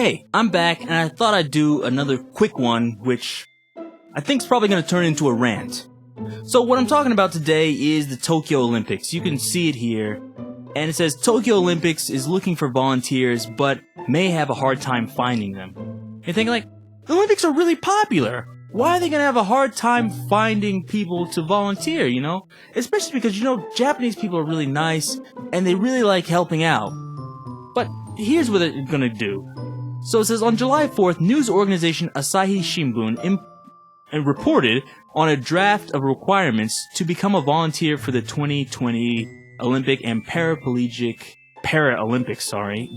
Hey, I'm back, and I thought I'd do another quick one, which I think's probably going to turn into a rant. So what I'm talking about today is the Tokyo Olympics. You can see it here, and it says Tokyo Olympics is looking for volunteers, but may have a hard time finding them. You're thinking like, the Olympics are really popular. Why are they going to have a hard time finding people to volunteer, you know? Especially because, Japanese people are really nice, and they really like helping out. But here's what they're going to do. So it says, on July 4th, news organization Asahi Shimbun reported on a draft of requirements to become a volunteer for the 2020 Olympic and Paralympic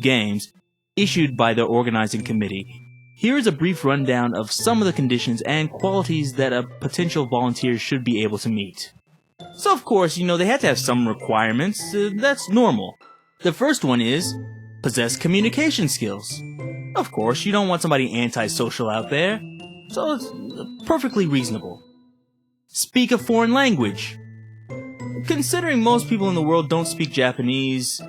Games issued by the organizing committee. Here is a brief rundown of some of the conditions and qualities that a potential volunteer should be able to meet. So of course, they have to have some requirements. That's normal. The first one is possess communication skills. Of course, you don't want somebody antisocial out there, so it's perfectly reasonable. Speak a foreign language. Considering most people in the world don't speak Japanese,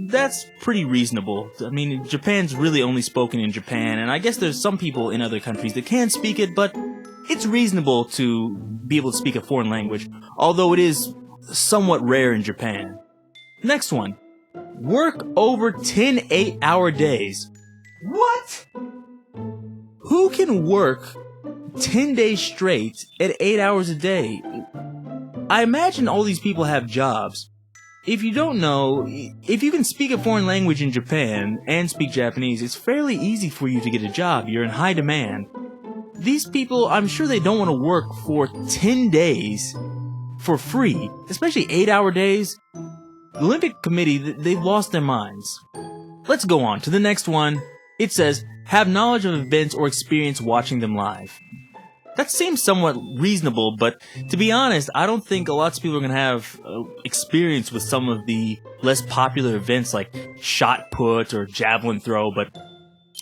that's pretty reasonable. I mean, Japan's really only spoken in Japan, and I guess there's some people in other countries that can speak it, but it's reasonable to be able to speak a foreign language, although it is somewhat rare in Japan. Next one. Work over 10 8-hour days. What? Who can work 10 days straight at 8 hours a day? I imagine all these people have jobs. If you don't know, if you can speak a foreign language in Japan and speak Japanese, it's fairly easy for you to get a job. You're in high demand. These people, I'm sure they don't want to work for 10 days for free, especially 8-hour days. The Olympic Committee, they've lost their minds. Let's go on to the next one. It says, have knowledge of events or experience watching them live. That seems somewhat reasonable, but to be honest, I don't think lots of people are going to have experience with some of the less popular events like shot put or javelin throw, but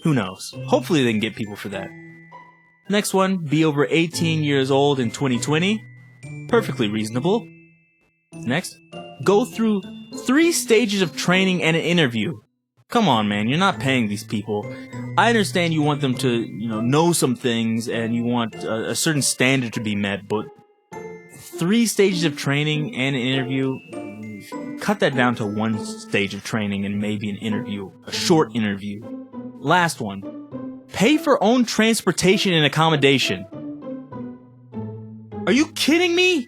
who knows? Hopefully they can get people for that. Next one, be over 18 years old in 2020. Perfectly reasonable. Next, go through 3 stages of training and an interview. Come on, man, you're not paying these people. I understand you want them to, know some things and you want a certain standard to be met, but 3 stages of training and an interview, cut that down to 1 stage of training and maybe an interview, a short interview. Last one, pay for own transportation and accommodation. Are you kidding me?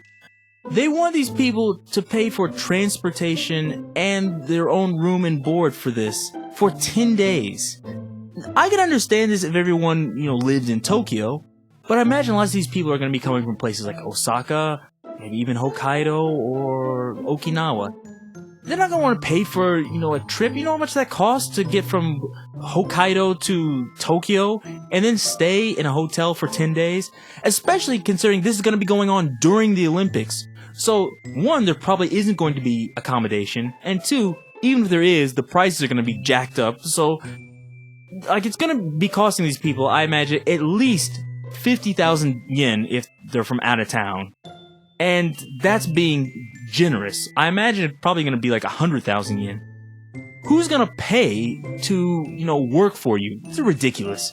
They want these people to pay for transportation and their own room and board for this for 10 days. I can understand this if everyone, lived in Tokyo, but I imagine lots of these people are going to be coming from places like Osaka, maybe even Hokkaido or Okinawa. They're not going to want to pay for, a trip. You know how much that costs to get from Hokkaido to Tokyo and then stay in a hotel for 10 days? Especially considering this is going to be going on during the Olympics. So, 1, there probably isn't going to be accommodation, and 2, even if there is, the prices are going to be jacked up, so, it's going to be costing these people, I imagine, at least 50,000 yen if they're from out of town. And that's being generous. I imagine it's probably going to be like 100,000 yen. Who's going to pay to, work for you? This is ridiculous.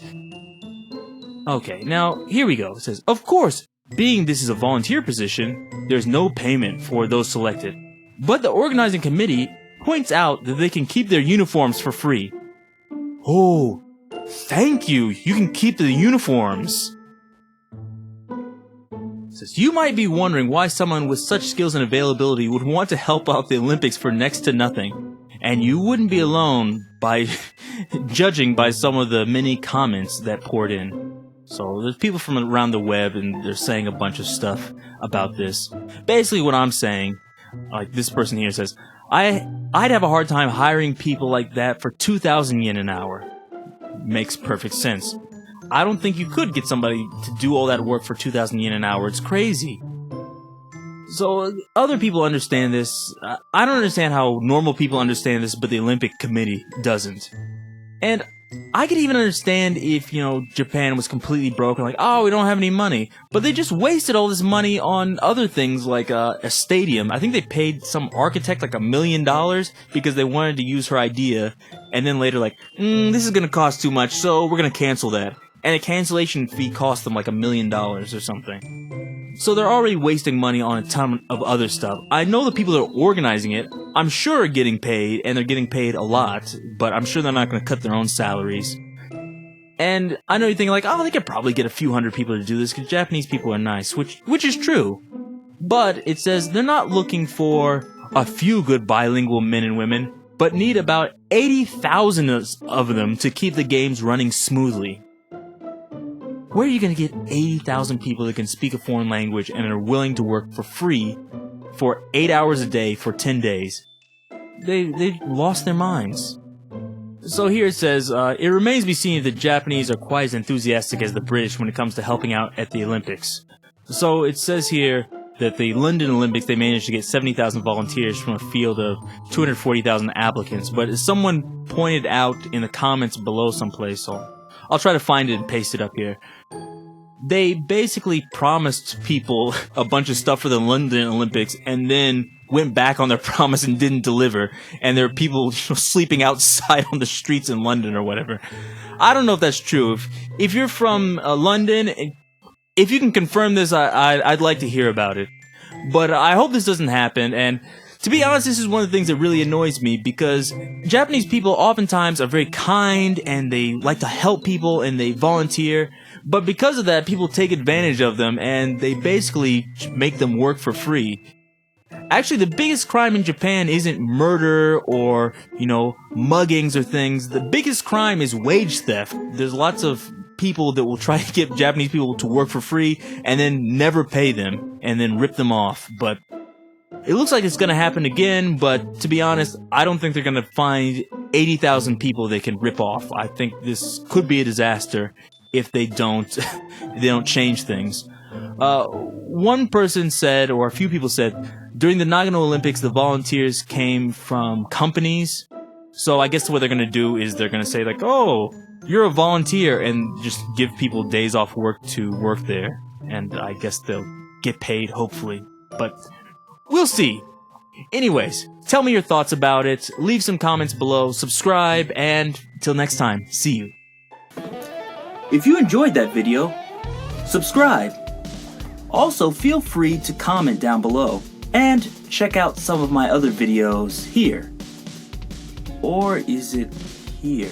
Okay, now, here we go. It says, of course, being this is a volunteer position, there's no payment for those selected. But the organizing committee points out that they can keep their uniforms for free. Oh, thank you. You can keep the uniforms. It says, you might be wondering why someone with such skills and availability would want to help out the Olympics for next to nothing. And you wouldn't be alone by judging by some of the many comments that poured in. So there's people from around the web and they're saying a bunch of stuff about this. Basically what I'm saying, like this person here says, I'd have a hard time hiring people like that for 2,000 yen an hour. Makes perfect sense. I don't think you could get somebody to do all that work for 2,000 yen an hour. It's crazy. So other people understand this. I don't understand how normal people understand this, but the Olympic Committee doesn't. And I could even understand if, Japan was completely broke and like, oh, we don't have any money. But they just wasted all this money on other things like a stadium. I think they paid some architect like $1 million because they wanted to use her idea. And then later like, this is gonna cost too much, so we're gonna cancel that. And a cancellation fee cost them like $1 million or something. So they're already wasting money on a ton of other stuff. I know the people that are organizing it, I'm sure are getting paid, and they're getting paid a lot, but I'm sure they're not going to cut their own salaries. And I know you're thinking like, oh, they could probably get a few hundred people to do this, because Japanese people are nice, which is true. But it says they're not looking for a few good bilingual men and women, but need about 80,000 of them to keep the games running smoothly. Where are you going to get 80,000 people that can speak a foreign language and are willing to work for free for 8 hours a day for 10 days? They lost their minds. So here it says, it remains to be seen if the Japanese are quite as enthusiastic as the British when it comes to helping out at the Olympics. So it says here that the London Olympics, they managed to get 70,000 volunteers from a field of 240,000 applicants. But as someone pointed out in the comments below someplace, so I'll try to find it and paste it up here. They basically promised people a bunch of stuff for the London Olympics and then went back on their promise and didn't deliver. And there are people sleeping outside on the streets in London or whatever. I don't know if that's true. If you're from London, if you can confirm this, I'd like to hear about it. But I hope this doesn't happen. And to be honest, this is one of the things that really annoys me, because Japanese people oftentimes are very kind and they like to help people and they volunteer. But because of that, people take advantage of them and they basically make them work for free. Actually, the biggest crime in Japan isn't murder or, muggings or things. The biggest crime is wage theft. There's lots of people that will try to get Japanese people to work for free and then never pay them and then rip them off. But it looks like it's going to happen again, but to be honest, I don't think they're going to find 80,000 people they can rip off. I think this could be a disaster if they don't change things. One person said, or a few people said, during the Nagano Olympics, the volunteers came from companies. So I guess what they're going to do is they're going to say like, oh, you're a volunteer, and just give people days off work to work there. And I guess they'll get paid, hopefully. But we'll see. Anyways, tell me your thoughts about it. Leave some comments below. Subscribe. And till next time, see you. If you enjoyed that video, subscribe. Also, feel free to comment down below. And check out some of my other videos here. Or is it here?